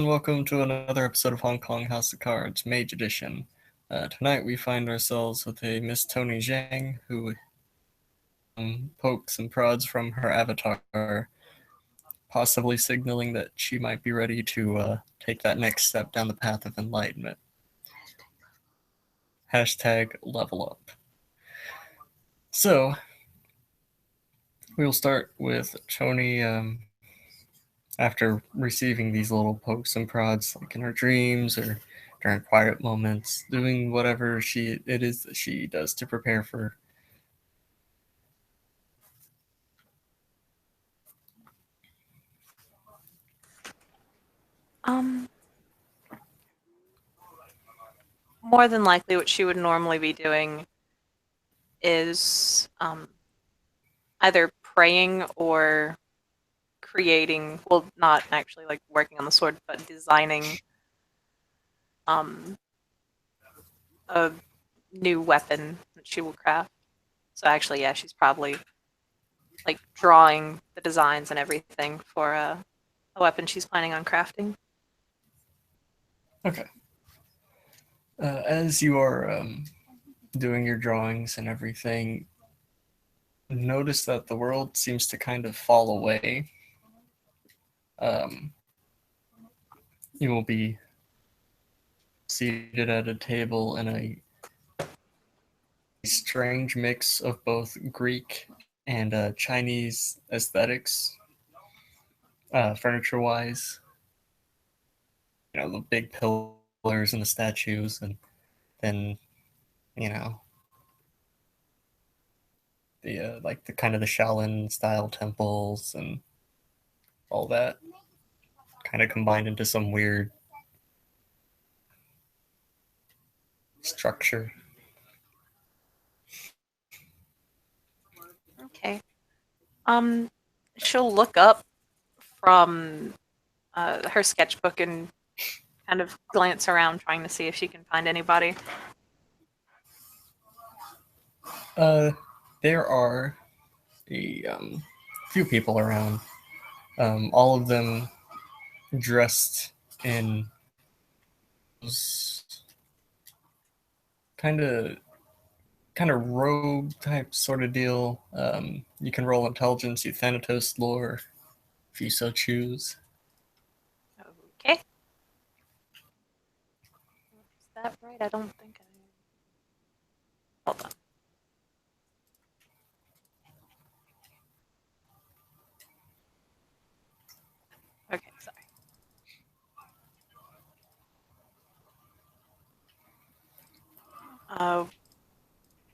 Welcome to another episode of Hong Kong House of Cards, Mage Edition. Tonight we find ourselves with a Miss Tony Jiang who pokes and prods from her avatar, possibly signaling that she might be ready to take that next step down the path of enlightenment. Hashtag level up. So, we'll start with Tony after receiving these little pokes and prods, like in her dreams or during quiet moments, doing whatever it is that she does to prepare for. More than likely what she would normally be doing is either praying or creating, well, not actually like working on the sword, but designing a new weapon that she will craft. So actually, yeah, she's probably like drawing the designs and everything for a weapon she's planning on crafting. Okay. As you are doing your drawings and everything, notice that the world seems to kind of fall away. Um, you will be seated at a table in a strange mix of both Greek and Chinese aesthetics, furniture wise. You know, the big pillars and the statues, and then, you know, the like the kind of the Shaolin style temples and all that kind of combined into some weird structure. Okay. She'll look up from her sketchbook and kind of glance around, trying to see if she can find anybody. There are a few people around, all of them dressed in kind of kind of rogue type sort of deal. You can roll intelligence, you Thanatos lore, if you so choose. Okay. Is that right? I don't think I... Hold on. Okay, sorry.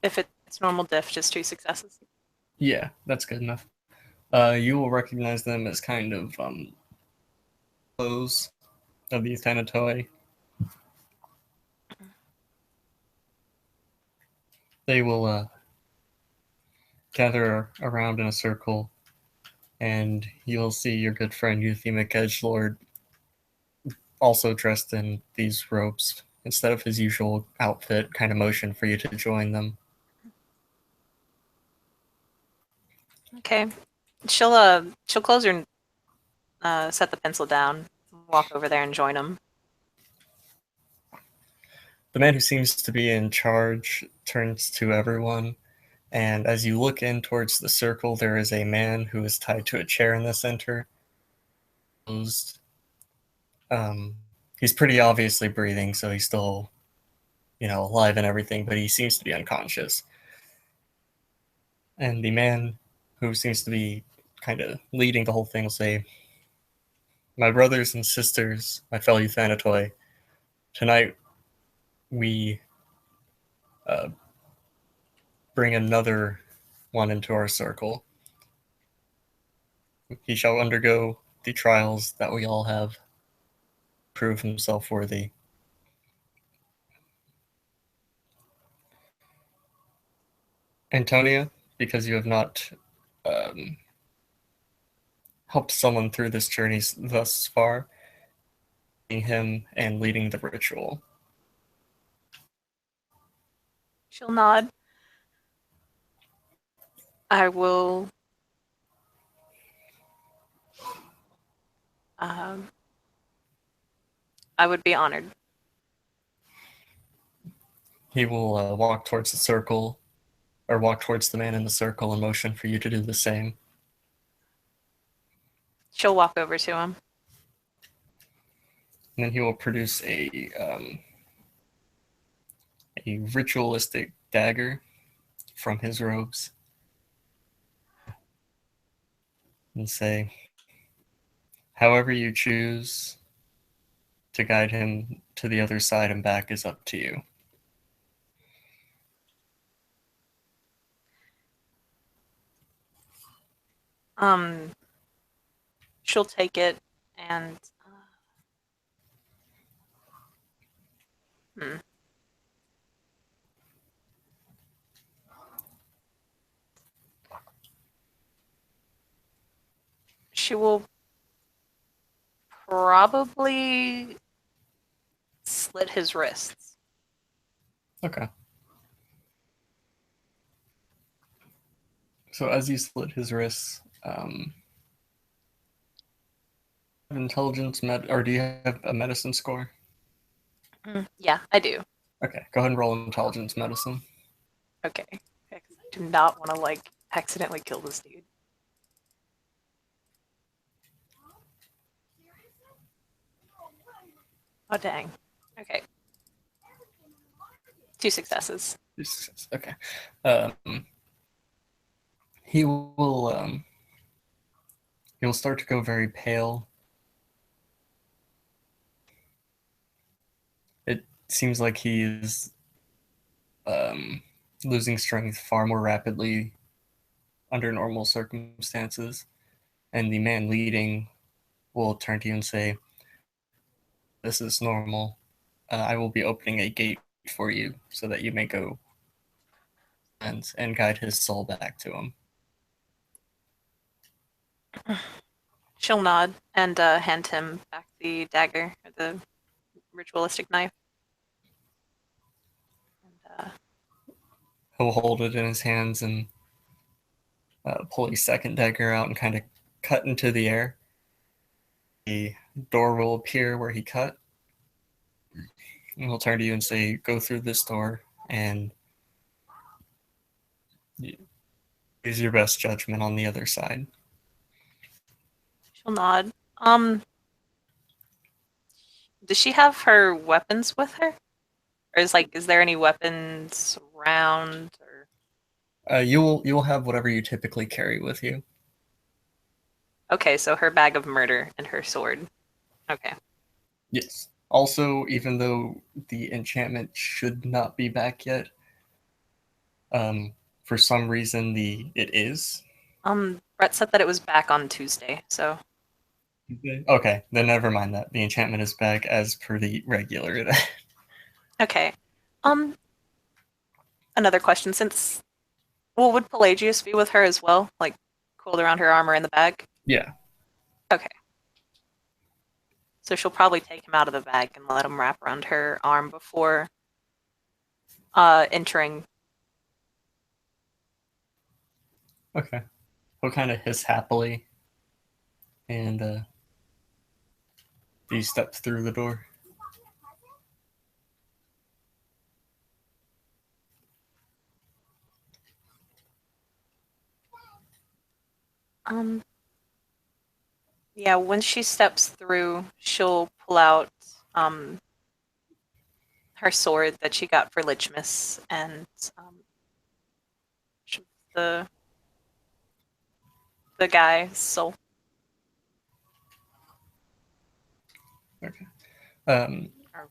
If it's normal diff, just 2 successes. Yeah, that's good enough. You will recognize them as kind of clothes of these Thanatoi. They will gather around in a circle, and you'll see your good friend Euthemic Edgelord also dressed in these robes instead of his usual outfit, kind of motion for you to join them. Okay. She'll close her, set the pencil down, walk over there and join him. The man who seems to be in charge turns to everyone, and as you look in towards the circle, there is a man who is tied to a chair in the center. He's pretty obviously breathing, so he's still, alive and everything, but he seems to be unconscious. And the man who seems to be kind of leading the whole thing will say, "My brothers and sisters, my fellow Thanatoi, tonight we uh, bring another one into our circle. He shall undergo the trials that we all have, prove himself worthy." Antonia, because you have not um, helped someone through this journey thus far, him and leading the ritual. She'll nod. I will um, I would be honored. He will walk towards the circle, or walk towards the man in the circle and motion for you to do the same. She'll walk over to him. And then he will produce a ritualistic dagger from his robes and say, however you choose to guide him to the other side and back is up to you. Um, she'll take it and hmm. She will probably slit his wrists. Okay. So as you slit his wrists, intelligence or do you have a medicine score? Yeah, I do. Okay, go ahead and roll intelligence medicine. Okay. I do not want to like accidentally kill this dude. Oh dang. Okay. 2 successes. Okay. He will he'll start to go very pale. It seems like he is losing strength far more rapidly under normal circumstances, and the man leading will turn to you and say, "This is normal. I will be opening a gate for you so that you may go and guide his soul back to him." She'll nod and hand him back the dagger, or the ritualistic knife. And, He'll hold it in his hands and pull a second dagger out and kind of cut into the air. A door will appear where he cut. And he'll turn to you and say, "Go through this door and use your best judgment on the other side." she'll nod. Does she have her weapons with her? Or is there any weapons around? Or You'll have whatever you typically carry with you. okay, so her bag of murder and her sword. Okay. Yes. Also, even though the enchantment should not be back yet, for some reason it is. Brett said that it was back on Tuesday, so Okay, then never mind that. The enchantment is back as per the regular. okay. Um, another question. Would Pelagius be with her as well? Like, coiled around her armor in the bag? Yeah. Okay. So she'll probably take him out of the bag and let him wrap around her arm before entering. Okay. He'll kind of hiss happily, and he steps through the door. Um, yeah, when she steps through, she'll pull out her sword that she got for Lichmas and the the guy's soul. Okay. Or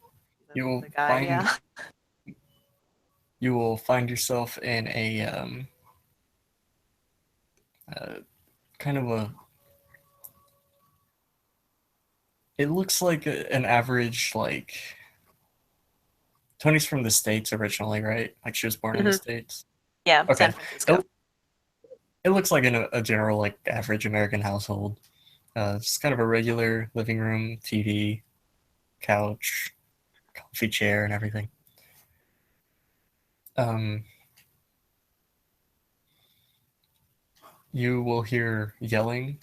You will the guy, find yeah. you will find yourself in a kind of a. It looks like an average like. Tony's from the States originally, right? Like she was born in the States. Yeah, San Okay. Francisco. It looks like in a general like average American household. It's kind of a regular living room, TV, couch, coffee chair, and everything. Um, you will hear yelling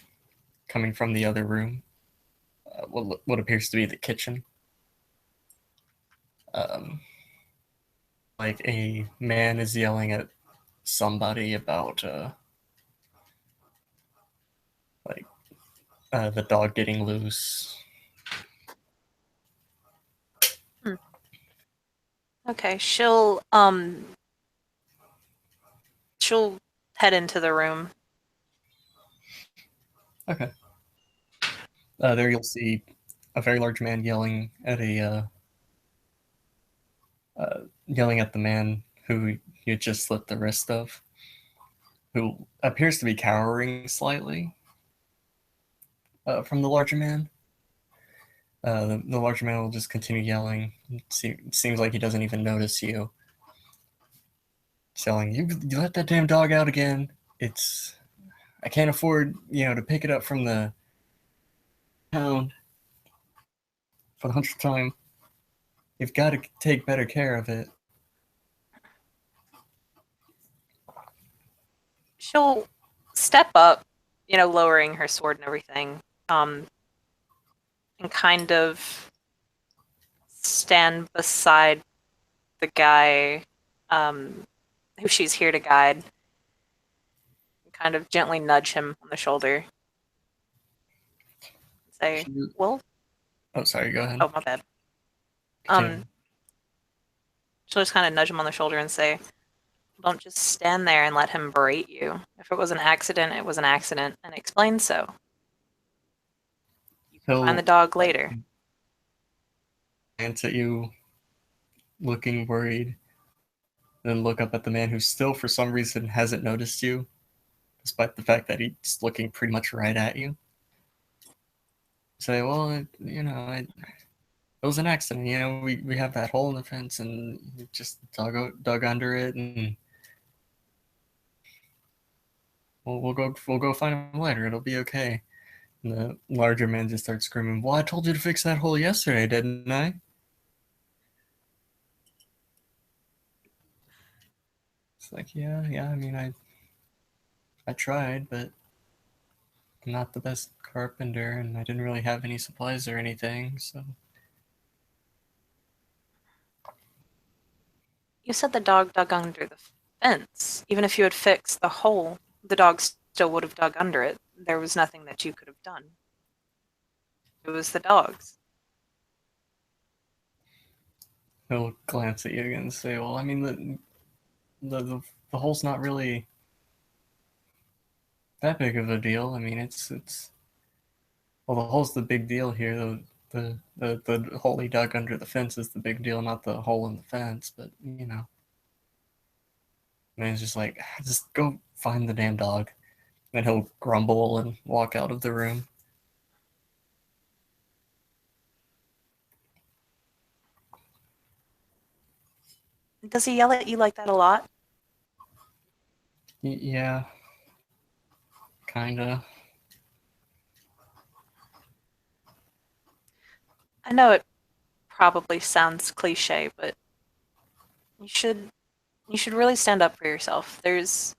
coming from the other room, what appears to be the kitchen. um, like a man is yelling at somebody about like the dog getting loose. Hmm. Okay, she'll head into the room. Okay. There you'll see a very large man yelling at the man who you just slit the wrist of, who appears to be cowering slightly from the larger man. The larger man will just continue yelling. It seems like he doesn't even notice you. He's yelling, "You let that damn dog out again! It's I can't afford to pick it up from the pound for the 100th time. You've got to take better care of it." She'll step up, lowering her sword and everything, um, and kind of stand beside the guy who she's here to guide, and kind of gently nudge him on the shoulder. Say, "Well, Oh, sorry. Go ahead. oh my bad." Continue. She'll just kind of nudge him on the shoulder and say, "Don't just stand there and let him berate you. If it was an accident, it was an accident, and explain so. You can find the He'll dog later." glance at you, looking worried, then look up at the man who still, for some reason, hasn't noticed you, despite the fact that he's looking pretty much right at you. Say, well, it was an accident. We have that hole in the fence, and you just dug under it, and we'll go find him later. It'll be okay. And the larger man just starts screaming, "Well, I told you to fix that hole yesterday, didn't I?" It's like, yeah. I mean, I tried, but I'm not the best carpenter, and I didn't really have any supplies or anything. So You said the dog dug under the fence. Even if you had fixed the hole, the dog still would have dug under it. There was nothing that you could have done. It was the dog's. he'll glance at you again and say, "Well, I mean, the hole's not really that big of a deal. I mean, it's well, the hole's the big deal here. The hole he dug under the fence is the big deal, not the hole in the fence. But and he's just like, just go find the damn dog." And he'll grumble and walk out of the room. Does he yell at you like that a lot? Yeah, kinda. I know it probably sounds cliche, but you should you should really stand up for yourself. There's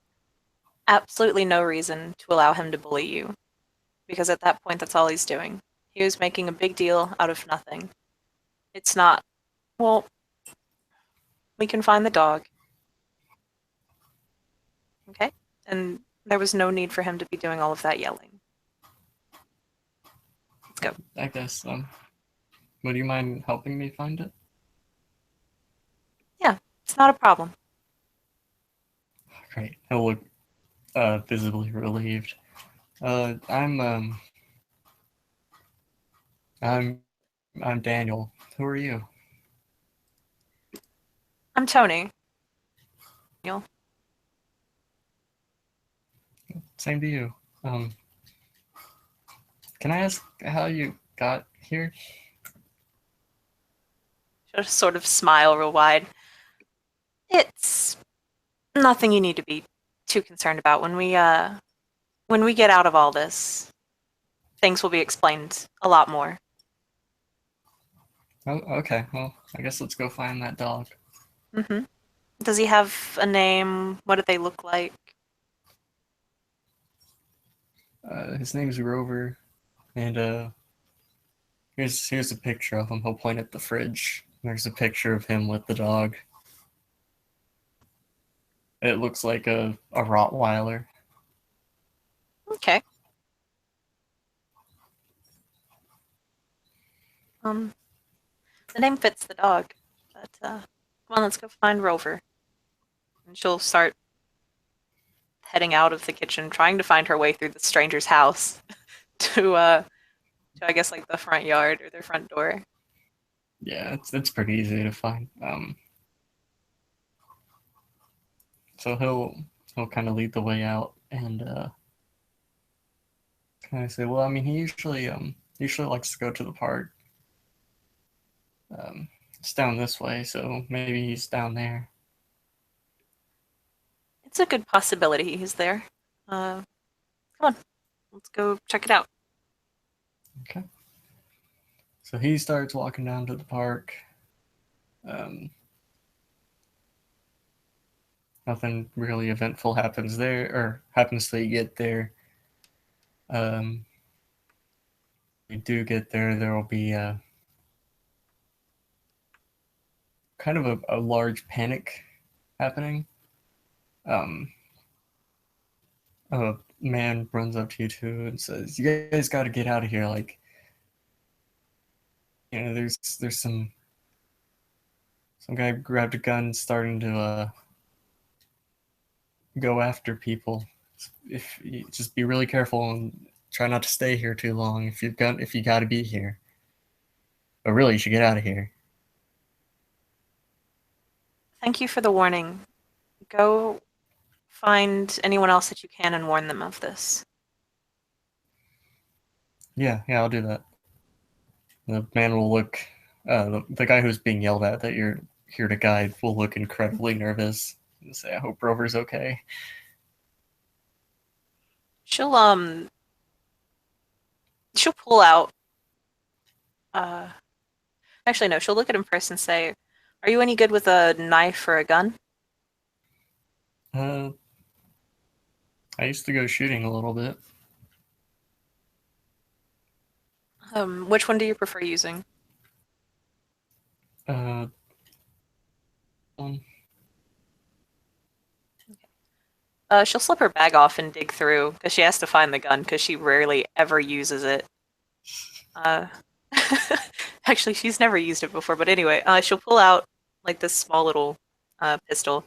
absolutely no reason to allow him to bully you, because at that point that's all he's doing. He was making a big deal out of nothing. It's not, well, we can find the dog, okay? And there was no need for him to be doing all of that yelling. Let's go. I guess. Would you mind helping me find it? Yeah, it's not a problem. Great. He'll look visibly relieved. I'm I'm Daniel. Who are you? I'm Tony. Neil. Same to you. Um, can I ask how you got here? She'll just sort of smile real wide. It's nothing you need to be too concerned about. When we get out of all this, things will be explained a lot more. Oh, okay. Well, I guess let's go find that dog. Mm-hmm. Does he have a name? What do they look like? His name's Rover, and here's a picture of him. He'll point at the fridge There's a picture of him with the dog. It looks like a Rottweiler. Okay. Um, the name fits the dog, but come on, let's go find Rover. And she'll start heading out of the kitchen, trying to find her way through the stranger's house to I guess like the front yard or their front door. Yeah, it's pretty easy to find. So he'll kind of lead the way out and kind of say, well, I mean, he usually likes to go to the park. Um, it's down this way, so maybe he's down there. It's a good possibility he's there. Come on, let's go check it out. Okay. So he starts walking down to the park. Um, Nothing really eventful happens there, or happens till you get there. Um, we do get there. There will be kind of a large panic happening. Um, a man runs up to you two and says, "You guys got to get out of here! Like, there's some guy grabbed a gun, starting to go after people. If you just be really careful and try not to stay here too long. If you got to be here, but really, you should get out of here." Thank you for the warning. Go find anyone else that you can and warn them of this. Yeah, I'll do that. The man will look. The guy who's being yelled at that you're here to guide will look incredibly nervous and say, "I hope Rover's okay." She'll she'll pull out uh actually no, she'll look at him first and say, "Are you any good with a knife or a gun?" Uh, I used to go shooting a little bit. Which one do you prefer using? Uh, um, She'll slip her bag off and dig through because she has to find the gun because she rarely ever uses it. Uh, actually, she's never used it before, but anyway, she'll pull out like this small little pistol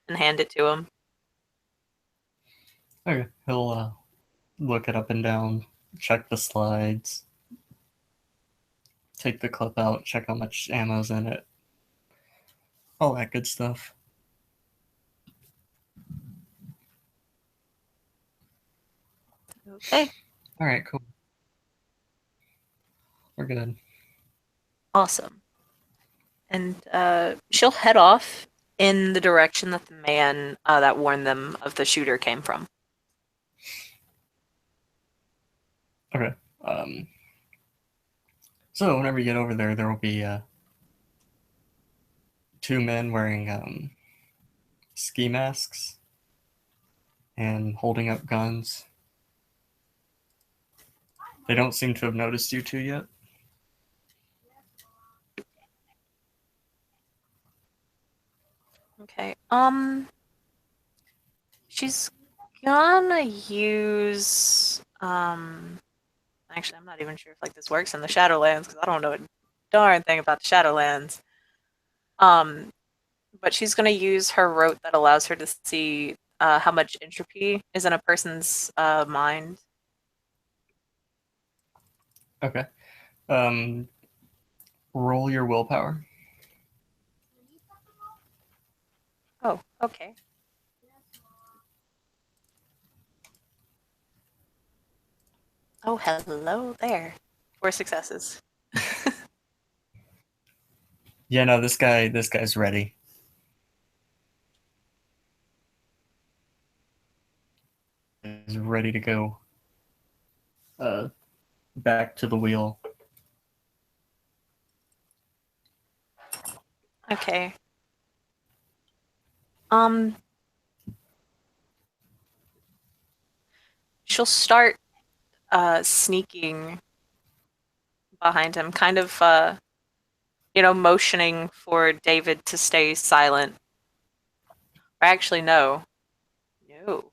and hand it to him. okay, he'll look it up and down, check the slides, take the clip out, check how much ammo's in it, all that good stuff. Okay, All right, cool. We're good. awesome. And she'll head off in the direction that the man that warned them of the shooter came from. Okay. So whenever you get over there, there will be two men wearing ski masks and holding up guns. They don't seem to have noticed you two yet. Okay. She's gonna use actually I'm not even sure if like this works in the Shadowlands because I don't know a darn thing about the Shadowlands. Um but she's gonna use her rote that allows her to see how much entropy is in a person's mind. Okay. Um, Roll your willpower. Oh, okay. Oh, hello there. 4 successes. Yeah, no, this guy's ready. He's ready to go. Back to the wheel. Okay. Um, she'll start sneaking behind him, kind of motioning for David to stay silent. Or actually, no. No.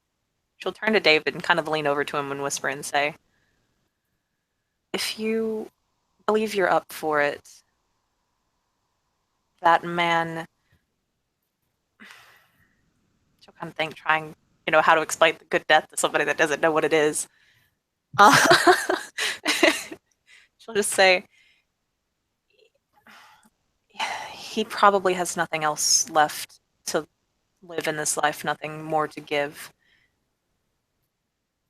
She'll turn to David and kind of lean over to him and whisper and say, if you believe you're up for it, that man, she'll kind of think, trying, how to explain the good death to somebody that doesn't know what it is. Uh, she'll just say, he probably has nothing else left to live in this life, nothing more to give.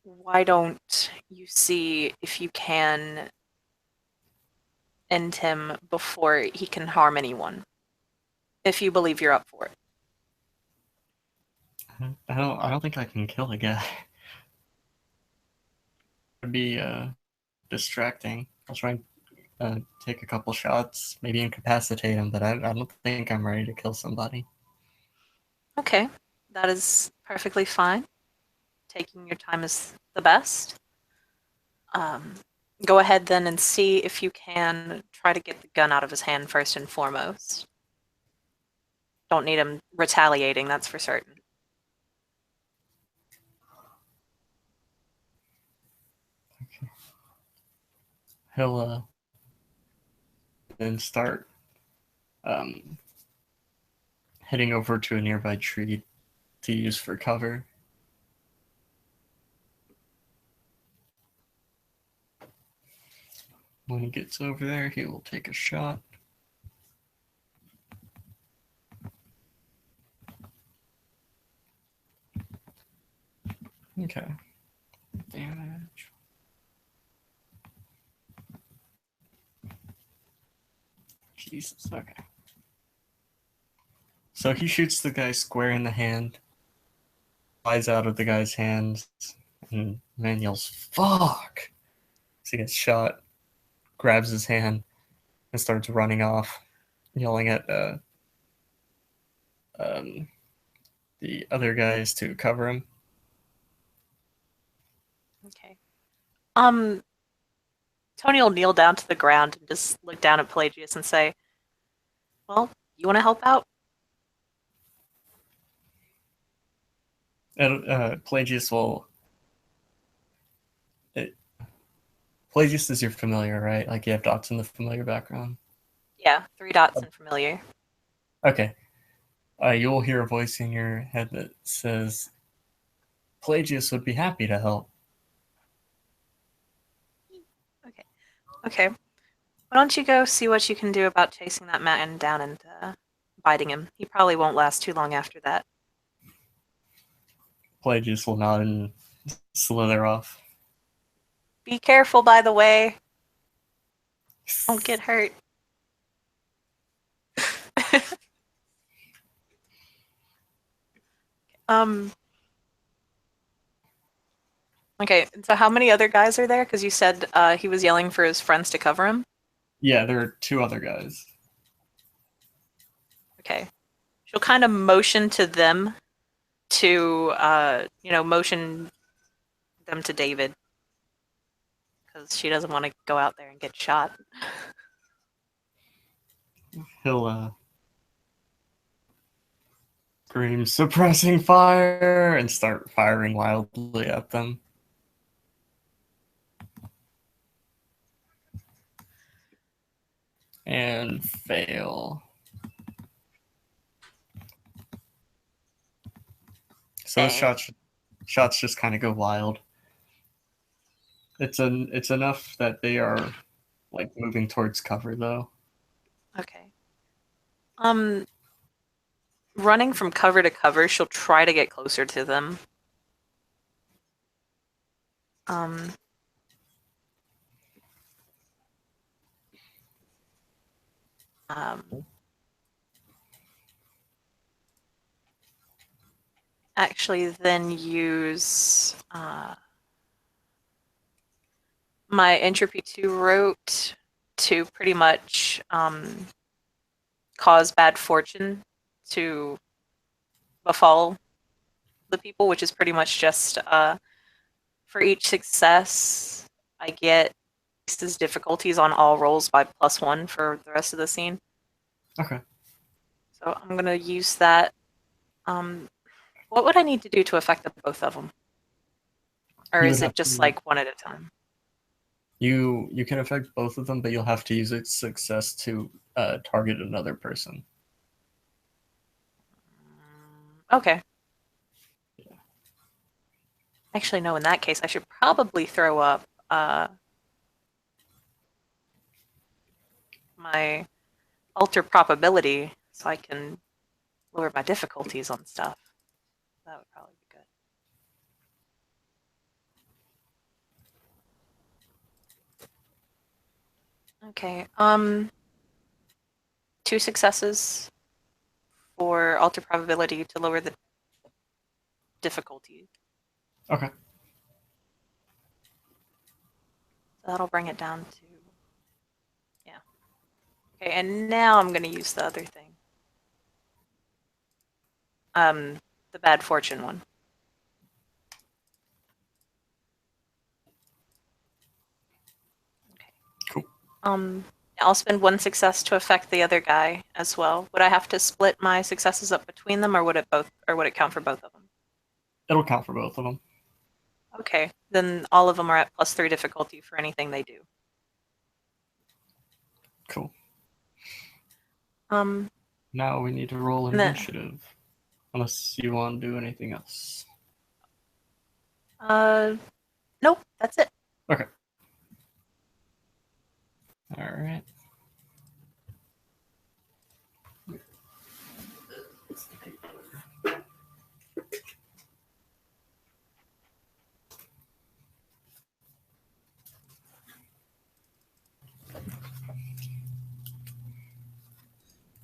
Why don't you see if you can end him before he can harm anyone? If you believe you're up for it. I don't think I can kill a guy. It'd be distracting. I'll try and take a couple shots, maybe incapacitate him, but I don't think I'm ready to kill somebody. Okay, that is perfectly fine. Taking your time is the best. Go ahead then and see if you can try to get the gun out of his hand first and foremost. Don't need him retaliating, that's for certain. Okay. He'll then start heading over to a nearby tree to use for cover. When he gets over there, he will take a shot. Okay. Damage. Jesus, okay. So he shoots the guy square in the hand, flies out of the guy's hands, and man yells, "Fuck!" So he gets shot, grabs his hand, and starts running off, yelling at the other guys to cover him. Okay. Tony will kneel down to the ground and just look down at Pelagius and say, well, you want to help out? And Pelagius will. Pelagius is your familiar, right? Like you have dots in the familiar background. Yeah, 3 dots in familiar. Okay. You will hear a voice in your head that says, Pelagius would be happy to help. Okay. Why don't you go see what you can do about chasing that man down and biting him? He probably won't last too long after that. Pelagius will nod and slither off. Be careful, by the way. Don't get hurt. Okay, so how many other guys are there? Because you said he was yelling for his friends to cover him. Yeah, there are 2 other guys. Okay. She'll kind of motion to them to, motion them to David. Because she doesn't want to go out there and get shot. He'll scream, suppressing fire, and start firing wildly at them. And fail. So the shots just kind of go wild. It's enough that they are like moving towards cover though. Okay. Running from cover to cover, she'll try to get closer to them. Actually, then use my Entropy 2 rote to pretty much cause bad fortune to befall the people, which is pretty much just for each success, I get difficulties on all rolls by +1 for the rest of the scene. Okay. So I'm going to use that. Um, what would I need to do to affect the both of them? Or You would is have it just to like one at a time? you can affect both of them, but you'll have to use its success to target another person. Okay. Actually, no, in that case, I should probably throw up my alter probability so I can lower my difficulties on stuff. That would probably be good. Okay. 2 successes for alter probability to lower the difficulty. Okay. So that'll bring it down to, yeah. Okay, and now I'm going to use the other thing. The bad fortune one. Okay. Cool. I'll spend 1 success to affect the other guy as well. Would I have to split my successes up between them, or would it count for both of them? It'll count for both of them. Okay, then all of them are at +3 difficulty for anything they do. Cool. Um, Now we need to roll and then, initiative. Unless you want to do anything else. nope, that's it. Okay. All right. Let's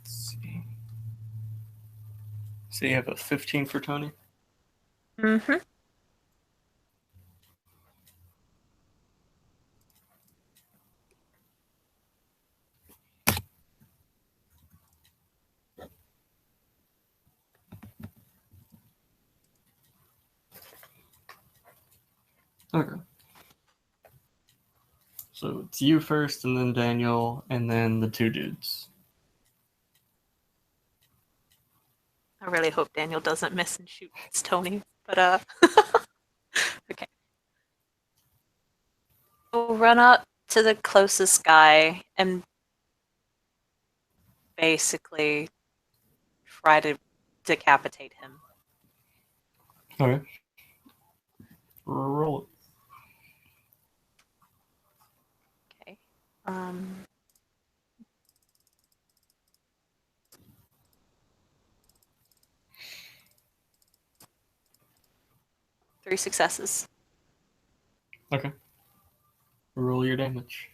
see. So you have a 15 for Tony? Mm-hmm. Okay. So it's you first, and then Daniel, and then the two dudes. I really hope Daniel doesn't miss and shoots Tony, but okay. We'll run up to the closest guy and basically try to decapitate him. Okay. Roll it. Okay. 3 successes. Okay. Roll your damage.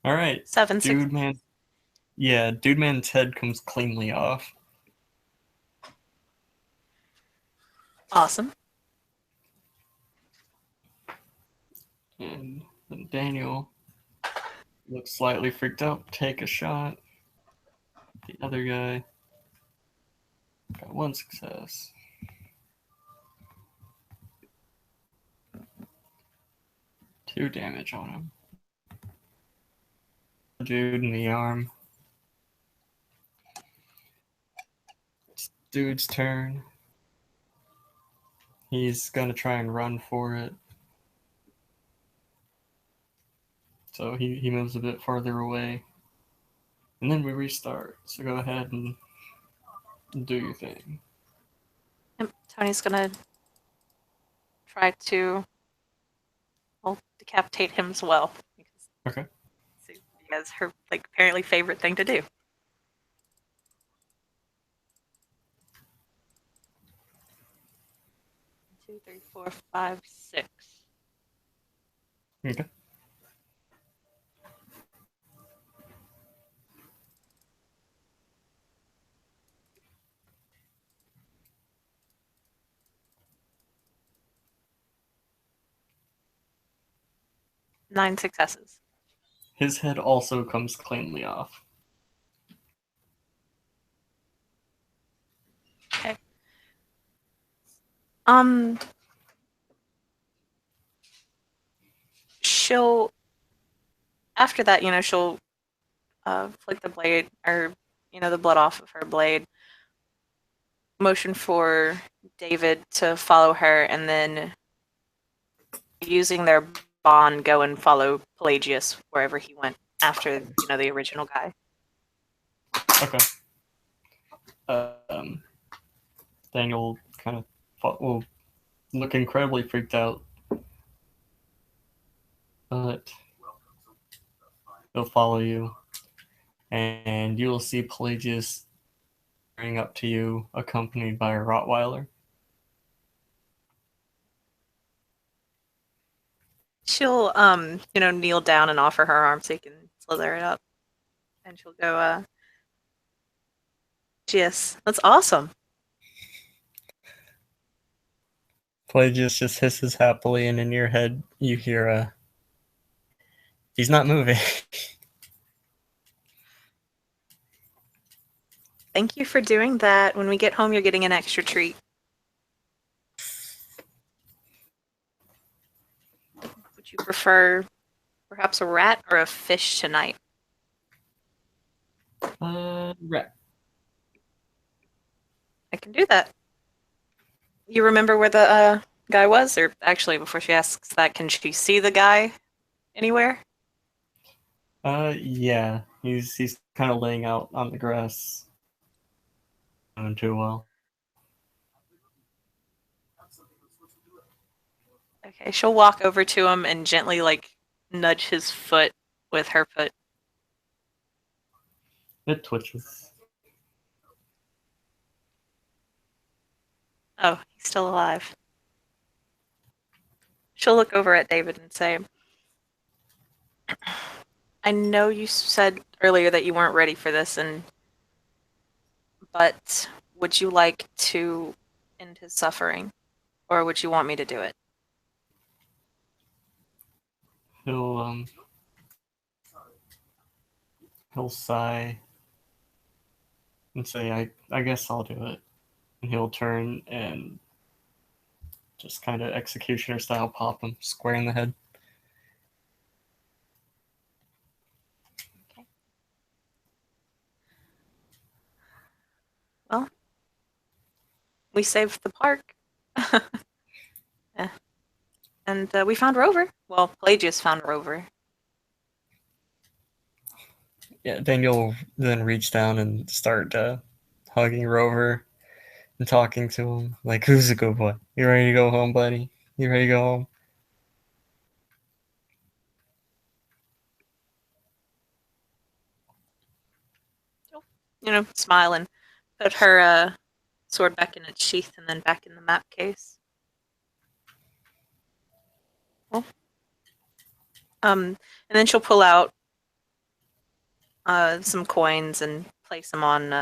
All right. 7 Dude man. Yeah, dude man's head comes cleanly off. Awesome. And then Daniel looks slightly freaked out. Take a shot. The other guy got 1 success. Two damage on him. Dude in the arm. It's dude's turn. He's gonna try and run for it. So he moves a bit farther away. And then we restart. So go ahead and do your thing. Yep, Tony's gonna try to decapitate him as well. Okay. Because her apparently favorite thing to do. 2, 3, 4, 5, 6. Okay. Nine successes. his head also comes cleanly off. Okay. Um, she'll after that, she'll flick the blade or the blood off of her blade, motion for David to follow her, and then using their bond, go and follow Pelagius wherever he went after the original guy. Okay. Um, Daniel kind of will look incredibly freaked out, but he'll follow you, and you will see Pelagius running up to you, accompanied by a Rottweiler. She'll kneel down and offer her arm so he can slither it up, and she'll go, "Yes, that's awesome." Pelagius just hisses happily, and in your head you hear he's not moving. Thank you for doing that. When we get home, you're getting an extra treat. Would you prefer perhaps a rat or a fish tonight? Rat. I can do that. You remember where the guy was? Or actually, before she asks that, can she see the guy anywhere? Yeah. He's kind of laying out on the grass. Not doing too well. Okay, she'll walk over to him and gently, nudge his foot with her foot. It twitches. Oh, he's still alive. She'll look over at David and say, I know you said earlier that you weren't ready for this, but would you like to end his suffering? Or would you want me to do it? He'll he'll sigh and say, I guess I'll do it. And he'll turn and just kind of executioner style pop him square in the head. Okay. Well, we saved the park. Yeah. And we found Rover. Well, Pelagius found Rover. Yeah, Daniel then reach down and start hugging Rover and talking to him. Like, who's a good boy? You ready to go home, buddy? You ready to go home? Smile and put her sword back in its sheath and then back in the map case. Well, and then she'll pull out some coins and place them on,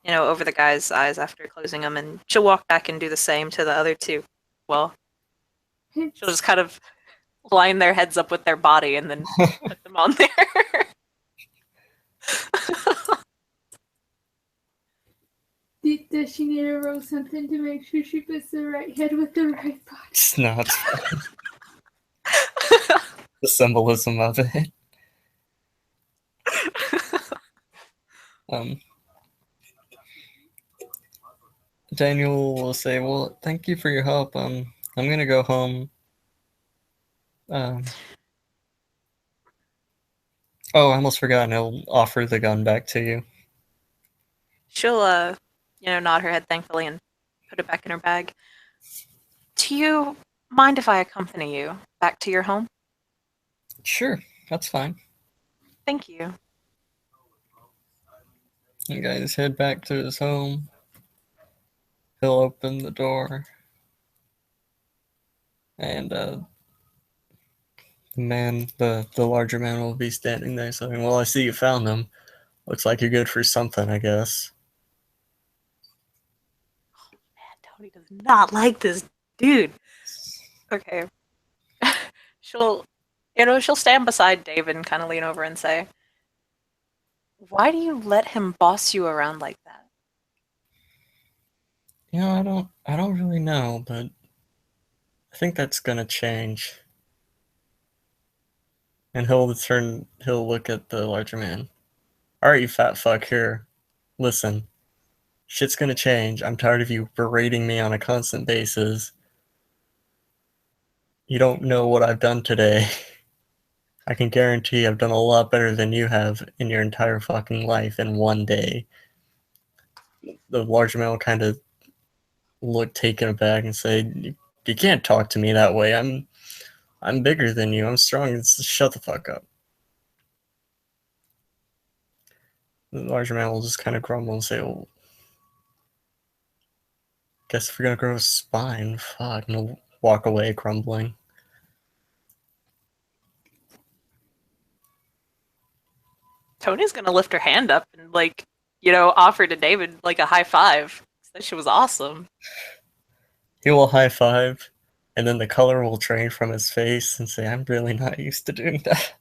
over the guy's eyes after closing them, and she'll walk back and do the same to the other two. Well, she'll just kind of line their heads up with their body and then put them on there. Does she need to roll something to make sure she puts the right head with the right body? It's not the symbolism of it. Daniel will say, well, thank you for your help. I'm gonna go home. Oh, I almost forgot. He'll offer the gun back to you. She'll, nod her head thankfully and put it back in her bag. Do you mind if I accompany you back to your home? Sure, that's fine. Thank you. You guys head back to his home. He'll open the door. And the larger man will be standing there saying, well, I see you found them. Looks like you're good for something, I guess. Oh, man, Tony does not like this dude. Okay. she'll She'll stand beside David and kind of lean over and say, "Why do you let him boss you around like that?" I don't really know, but I think that's gonna change. And he'll look at the larger man. Alright, you fat fuck, here. Listen. Shit's gonna change. I'm tired of you berating me on a constant basis. You don't know what I've done today. I can guarantee I've done a lot better than you have in your entire fucking life in one day. The larger man will kind of look taken aback and say, "You can't talk to me that way. I'm bigger than you. I'm strong. Just shut the fuck up." The larger man will just kind of grumble and say, "Well, guess if we're gonna grow a spine, fuck," and he'll walk away grumbling. Tony's gonna lift her hand up and offer to David like a high five. That shit was awesome. He will high five, and then the color will drain from his face and say, "I'm really not used to doing that."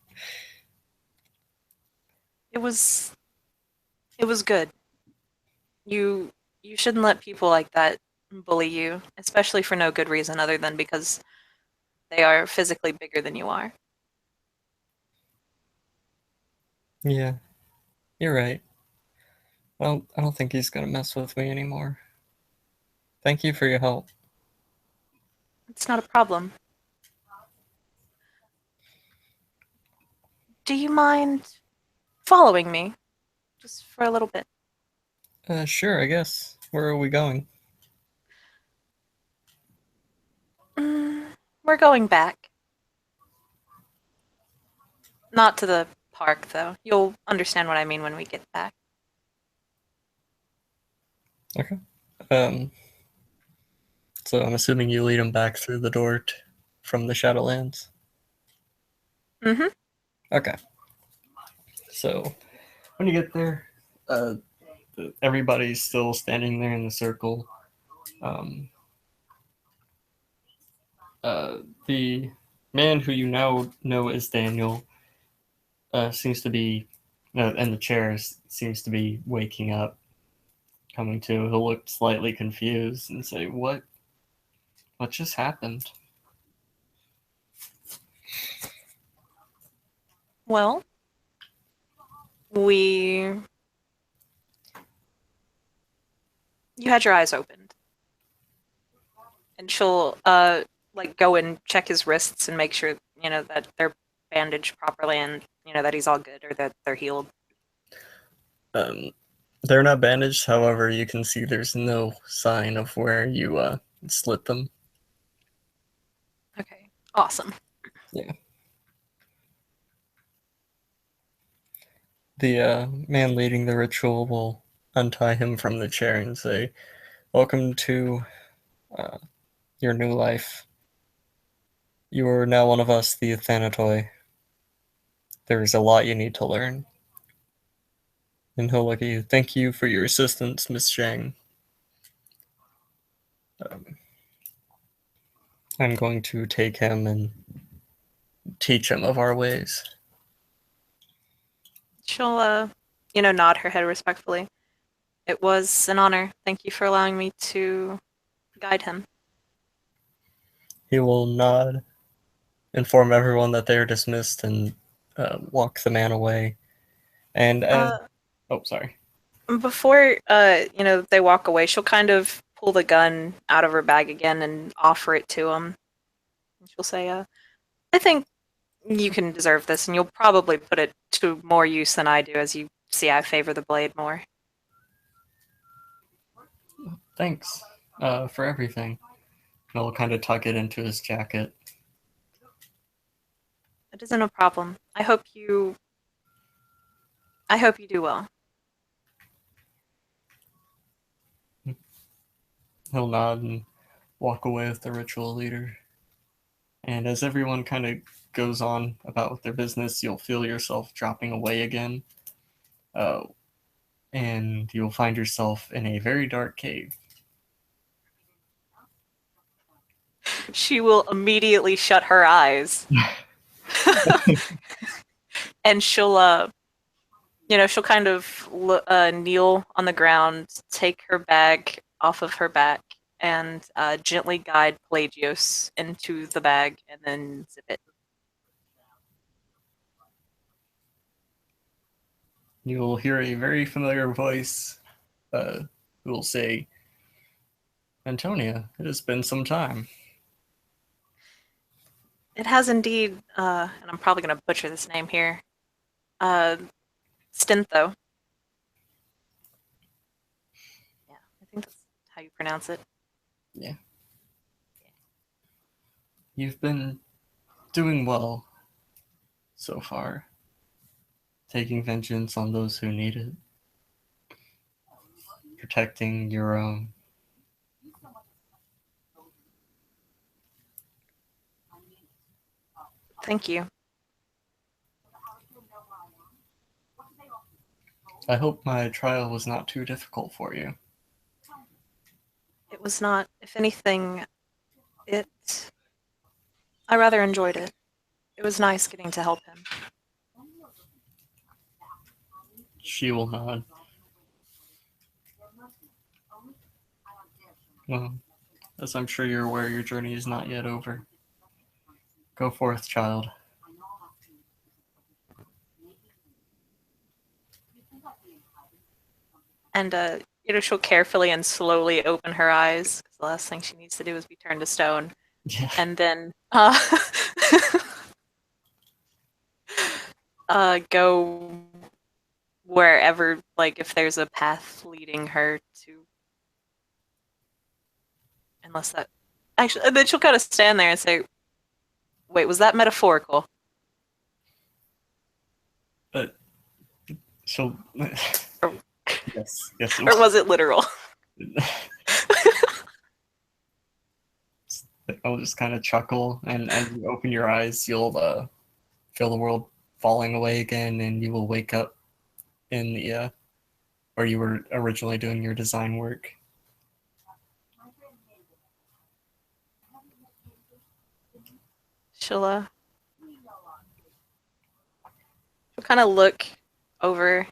It was good. You shouldn't let people like that bully you, especially for no good reason other than because they are physically bigger than you are. Yeah, you're right. Well, I don't think he's gonna mess with me anymore. Thank you for your help. It's not a problem. Do you mind following me? Just for a little bit. Sure, I guess. Where are we going? We're going back. Not to the park, though. You'll understand what I mean when we get back. Okay. So I'm assuming you lead him back through the door from the Shadowlands? Mm-hmm. Okay. So when you get there, everybody's still standing there in the circle. The man who you now know as Daniel seems to be, and the chair seems to be waking up, coming to. He'll look slightly confused and say, What just happened?" Well, you had your eyes opened. And she'll go and check his wrists and make sure, that they're bandaged properly and, that he's all good or that they're healed. They're not bandaged, however, you can see there's no sign of where you slit them. Okay. Awesome. Yeah. The man leading the ritual will untie him from the chair and say, "Welcome to your new life. You are now one of us, the Athanatoi. There is a lot you need to learn." And he'll look at you. "Thank you for your assistance, Miss Jiang. I'm going to take him and teach him of our ways." She'll, nod her head respectfully. It was an honor. Thank you for allowing me to guide him. He will nod, inform everyone that they are dismissed, and walk the man away. And as oh, sorry. Before they walk away, she'll kind of pull the gun out of her bag again and offer it to him. She'll say, "I think you can deserve this, and you'll probably put it to more use than I do, as you see I favor the blade more." Thanks for everything. And he'll kind of tuck it into his jacket. It isn't a problem. I hope you do well. He'll nod and walk away with the ritual leader. And as everyone kind of goes on about their business, you'll feel yourself dropping away again. And you'll find yourself in a very dark cave. She will immediately shut her eyes. And she'll she'll kind of kneel on the ground, take her bag off of her back, and gently guide Pelagios into the bag, and then zip it. You will hear a very familiar voice who will say, Antonia, it has been some time. It has indeed, and I'm probably going to butcher this name here, Stintho. Yeah, I think that's how you pronounce it. Yeah. You've been doing well so far, taking vengeance on those who need it, protecting your own. Thank you. I hope my trial was not too difficult for you. It was not, if anything, I rather enjoyed it. It was nice getting to help him. She will nod. Well, as I'm sure you're aware, your journey is not yet over. Go forth, child. And, she'll carefully and slowly open her eyes, because the last thing she needs to do is be turned to stone. Yeah. And then, go wherever, like, if there's a path leading her to. Unless that. Actually, and then she'll kind of stand there and say, wait, was that metaphorical? But she'll. Yes. Or was it literal? I'll just kind of chuckle, and as you open your eyes, you'll feel the world falling away again, and you will wake up in the where you were originally doing your design work. She'll kind of look over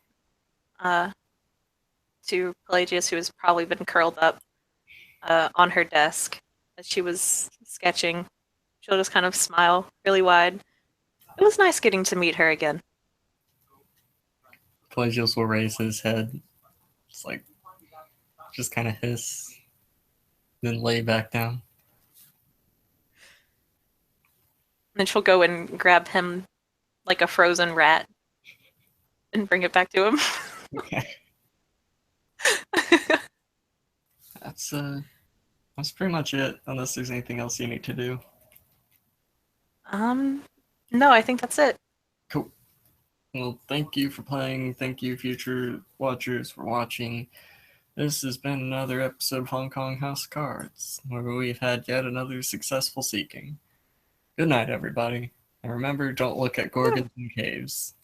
to Pelagius, who has probably been curled up on her desk as she was sketching. She'll just kind of smile really wide. It was nice getting to meet her again. Pelagius will raise his head, just kind of hiss, then lay back down. And then she'll go and grab him like a frozen rat and bring it back to him. Okay. That's pretty much it, unless there's anything else you need to do. No, I think that's it. Cool. Well, thank you for playing. Thank you, future watchers, for watching. This has been another episode of Hong Kong House of Cards, where we've had yet another successful seeking. Good night, everybody. And remember, don't look at gorgons and caves.